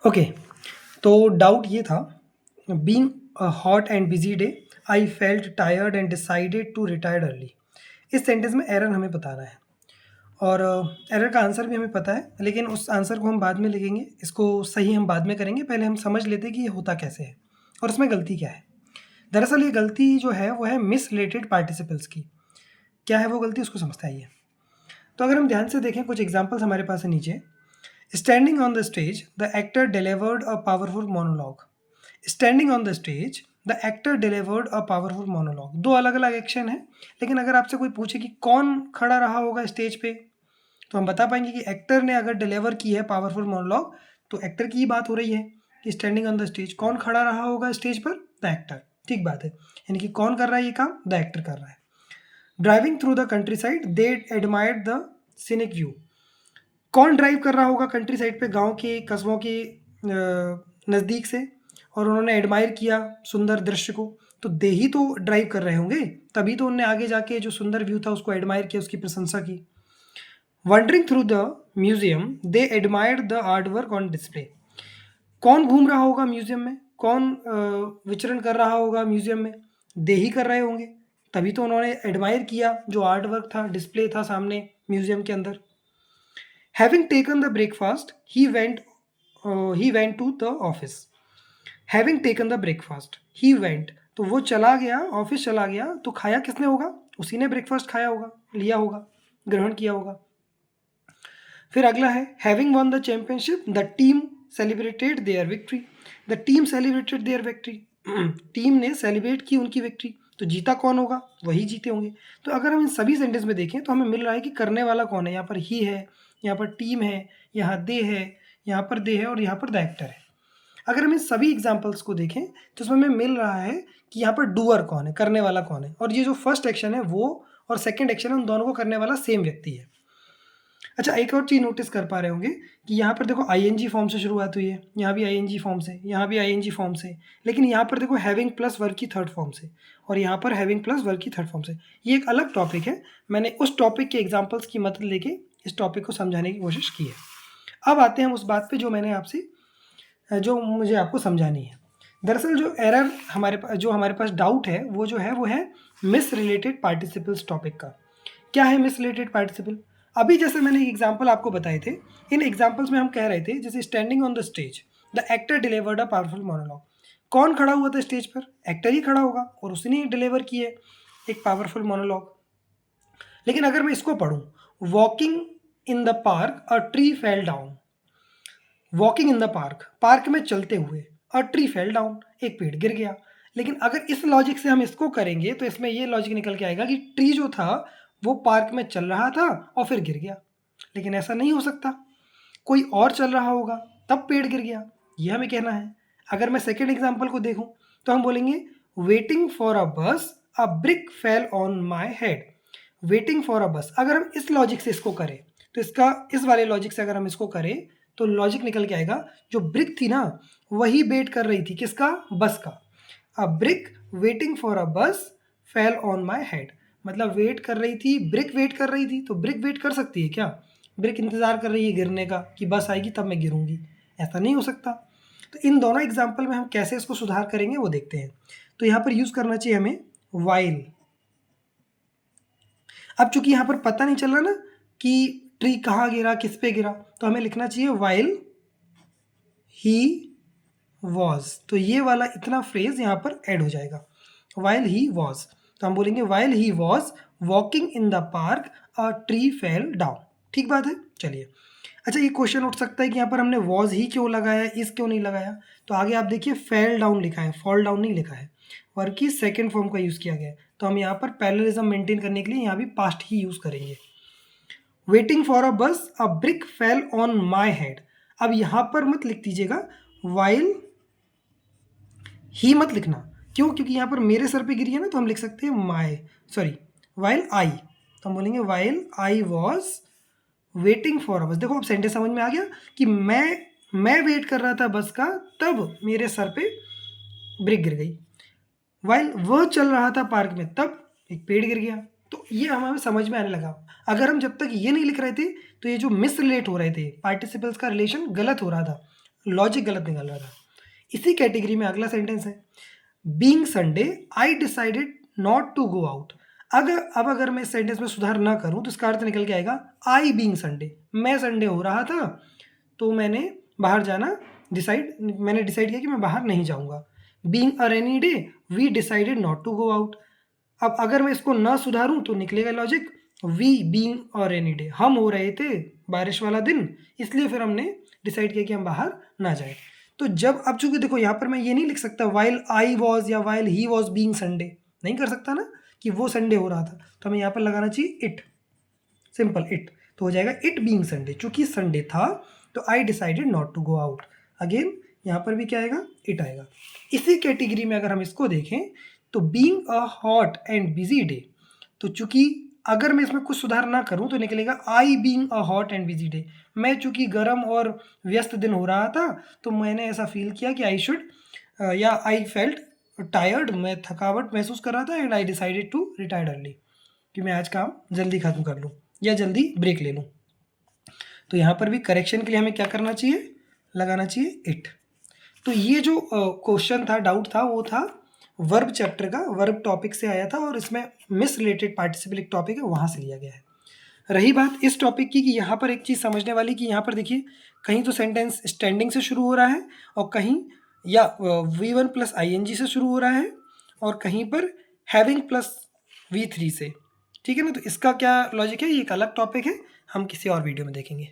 Okay, तो doubt ये था, being a hot and busy day I felt tired and decided to retire early. इस sentence में error हमें बताना है और एरर का आंसर भी हमें पता है, लेकिन उस आंसर को हम बाद में लिखेंगे, इसको सही हम बाद में करेंगे। पहले हम समझ लेते हैं कि ये होता कैसे है और इसमें गलती क्या है। दरअसल ये गलती जो है वो है मिसरिलेटेड पार्टिसिपल्स की। क्या है वो गलती, उसको समझते आइए। तो अगर हम ध्यान से देखें, कुछ एग्जाम्पल्स हमारे पास है नीचे। Standing on the stage the actor delivered a powerful monologue. Standing on the stage the actor delivered a powerful monologue. दो अलग अलग एक्शन है, लेकिन अगर आपसे कोई पूछे कि कौन खड़ा रहा होगा स्टेज पे, तो हम बता पाएंगे कि एक्टर ने अगर डिलीवर की है पावरफुल मोनोलॉग, तो एक्टर की ही बात हो रही है कि स्टैंडिंग ऑन द स्टेज कौन खड़ा रहा होगा स्टेज पर, द एक्टर। ठीक बात है, यानी कि कौन कर रहा है ये काम, द एक्टर कर रहा है। Driving through the country side they admired the scenic view. कौन ड्राइव कर रहा होगा कंट्री साइड पे, गांव के कस्बों के नज़दीक से, और उन्होंने एडमायर किया सुंदर दृश्य को। तो दे ही तो ड्राइव कर रहे होंगे, तभी तो उनने आगे जाके जो सुंदर व्यू था उसको एडमायर किया, उसकी प्रशंसा की। Wondering through the museum they admired the art work on display. कौन घूम रहा होगा म्यूजियम में, कौन विचरण कर रहा होगा म्यूजियम में, दे ही कर रहे होंगे, तभी तो उन्होंने एडमायर किया जो आर्ट वर्क था, डिस्प्ले था सामने म्यूजियम के अंदर। Having taken the breakfast, he went to the office. Having taken the breakfast, he went, तो वो चला गया, ऑफिस चला गया। तो खाया किसने होगा, उसी ने ब्रेकफास्ट खाया होगा, लिया होगा, ग्रहण किया होगा। फिर अगला है having one the championship the team celebrated there victory. The team celebrated there victory, team ने सेलिब्रेट की उनकी विक्ट्री। तो जीता कौन होगा, वही जीते होंगे। तो अगर हम इन सभी सेंटेंस में देखें तो हमें मिल रहा है कि करने वाला कौन है। यहाँ पर ही है, यहाँ पर टीम है, यहाँ दे है, यहाँ पर दे है और यहाँ पर द एक्टर है। अगर हम इन सभी एग्जाम्पल्स को देखें तो उसमें हमें मिल रहा है कि यहाँ पर डूअर कौन है, करने वाला कौन है। और ये जो फर्स्ट एक्शन है वो और सेकेंड एक्शन है, उन दोनों को करने वाला सेम व्यक्ति है। अच्छा, एक और चीज़ नोटिस कर पा रहे होंगे कि यहाँ पर देखो आईएनजी फॉर्म से शुरुआत हुई है, यहाँ भी आईएनजी फॉर्म से, यहाँ भी आईएनजी फॉर्म से, लेकिन यहाँ पर देखो हैविंग प्लस वर्ब की थर्ड फॉर्म से, और यहाँ पर हैविंग प्लस वर्ब की थर्ड फॉर्म से। ये एक अलग टॉपिक है, मैंने उस टॉपिक के एग्जाम्पल्स की मदद लेके इस टॉपिक को समझाने की कोशिश की है। अब आते हैं हम उस बात पर जो मुझे आपको समझानी है। दरअसल जो एरर हमारे पास डाउट है वो है मिस रिलेटेड पार्टिसिपल्स टॉपिक का। क्या है मिस रिलेटेड पार्टिसिपल? अभी जैसे मैंने एग्जाम्पल आपको बताए थे, इन एग्जाम्पल्स में हम कह रहे थे जैसे standing on the stage the actor delivered a powerful monologue. कौन खड़ा हुआ था स्टेज पर, एक्टर ही खड़ा होगा और उसने ही डिलीवर की है एक पावरफुल मोनोलॉग। लेकिन अगर मैं इसको पढ़ूँ, walking in the park a tree fell down. Walking in the park, park में चलते हुए, अ ट्री फेल डाउन, एक पेड़ गिर गया। लेकिन अगर इस लॉजिक से हम इसको करेंगे तो इसमें ये लॉजिक निकल के आएगा कि ट्री जो था वो पार्क में चल रहा था और फिर गिर गया। लेकिन ऐसा नहीं हो सकता, कोई और चल रहा होगा तब पेड़ गिर गया, ये हमें कहना है। अगर मैं सेकेंड एग्जाम्पल को देखूं तो हम बोलेंगे वेटिंग फॉर अ बस अ brick fell on my head. Waiting for a बस, अगर हम इस लॉजिक से इसको करें तो इस वाले लॉजिक से अगर हम इसको करें तो लॉजिक निकल के आएगा जो ब्रिक थी ना वही वेट कर रही थी, किसका, बस का। अ ब्रिक वेटिंग फॉर अ बस फेल ऑन माई हेड, मतलब वेट कर रही थी, ब्रिक वेट कर रही थी। तो ब्रिक वेट कर सकती है क्या, ब्रिक इंतज़ार कर रही है गिरने का कि बस आएगी तब मैं गिरूंगी, ऐसा नहीं हो सकता। तो इन दोनों एग्जाम्पल में हम कैसे इसको सुधार करेंगे वो देखते हैं। तो यहाँ पर यूज़ करना चाहिए हमें वाइल। अब चूंकि यहाँ पर पता नहीं चल रहा ना कि ट्री कहाँ गिरा, किस पे गिरा, तो हमें लिखना चाहिए वाइल ही वॉज। तो ये वाला इतना फ्रेज यहाँ पर ऐड हो जाएगा, वाइल ही वॉज। तो हम बोलेंगे while he was walking in the park a tree fell down. ठीक बात है, चलिए। अच्छा, ये क्वेश्चन उठ सकता है कि यहाँ पर हमने वॉज ही क्यों लगाया, इस क्यों नहीं लगाया। तो आगे आप देखिए फेल डाउन लिखा है, फॉल डाउन नहीं लिखा है, वर्ब की सेकेंड फॉर्म का यूज़ किया गया है। तो हम यहाँ पर पैरेललिज्म मेंटेन करने के लिए यहाँ भी पास्ट ही यूज़ करेंगे। वेटिंग फॉर अ बस अ brick fell on my head. अब यहाँ पर मत लिख दीजिएगा वाइल ही, मत लिखना। क्यों, क्योंकि यहाँ पर मेरे सर पे गिरी है ना, तो हम लिख सकते हैं वाइल आई। तो हम बोलेंगे while I was waiting for a बस। देखो अब सेंटेंस समझ में आ गया कि मैं वेट कर रहा था बस का, तब मेरे सर पे ब्रिक गिर गई। वाइल वह चल रहा था पार्क में, तब एक पेड़ गिर गया। तो ये हमें समझ में आने लगा। अगर हम जब तक ये नहीं लिख रहे थे तो ये जो मिस रिलेट हो रहे थे, पार्टिसिपल्स का रिलेशन गलत हो रहा था, लॉजिक गलत निकल रहा था। इसी कैटेगरी में अगला सेंटेंस है, being Sunday I decided not to go out. अगर मैं इस सेंटेंस में सुधार ना करूं तो इसका अर्थ निकल के आएगा आई बीइंग संडे, मैं संडे हो रहा था तो मैंने बाहर जाना मैंने डिसाइड किया कि मैं बाहर नहीं जाऊंगा। Being a rainy day we decided not to go out. अब अगर मैं इसको ना सुधारूं तो निकलेगा logic we being a rainy day, हम हो रहे थे बारिश वाला दिन, इसलिए फिर हमने डिसाइड किया कि हम बाहर ना जाए। तो जब अब चूंकि देखो यहाँ पर मैं ये नहीं लिख सकता वाइल आई वॉज या while he was being Sunday, नहीं कर सकता ना कि वो संडे हो रहा था, तो हमें यहाँ पर लगाना चाहिए इट, सिंपल इट, तो हो जाएगा इट बीइंग संडे। चूंकि संडे था तो I decided not to go out. Again यहाँ पर भी क्या आएगा, इट आएगा। इसी कैटेगरी में अगर हम इसको देखें तो being a hot and busy day, तो चूंकि अगर मैं इसमें कुछ सुधार ना करूं तो निकलेगा I being a hot and busy day. मैं चूंकि गर्म और व्यस्त दिन हो रहा था तो मैंने ऐसा फील किया कि आई शुड या आई फेल्ट टायर्ड, मैं थकावट महसूस कर रहा था, and I decided to retire early, कि मैं आज काम जल्दी खत्म कर लूँ या जल्दी ब्रेक ले लूँ। तो यहाँ पर भी करेक्शन के लिए हमें क्या करना चाहिए, लगाना चाहिए इट। तो ये जो क्वेश्चन था, डाउट था, वो था वर्ब चैप्टर का, वर्ब टॉपिक से आया था और इसमें मिस रिलेटेड पार्टिसिपल एक टॉपिक है वहाँ से लिया गया है। रही बात इस टॉपिक की कि यहाँ पर एक चीज़ समझने वाली कि यहाँ पर देखिए कहीं तो सेंटेंस स्टैंडिंग से शुरू हो रहा है और कहीं या V1 प्लस ING से शुरू हो रहा है और कहीं पर हैविंग प्लस V3 से, ठीक है ना। तो इसका क्या लॉजिक है, ये एक अलग टॉपिक है, हम किसी और वीडियो में देखेंगे।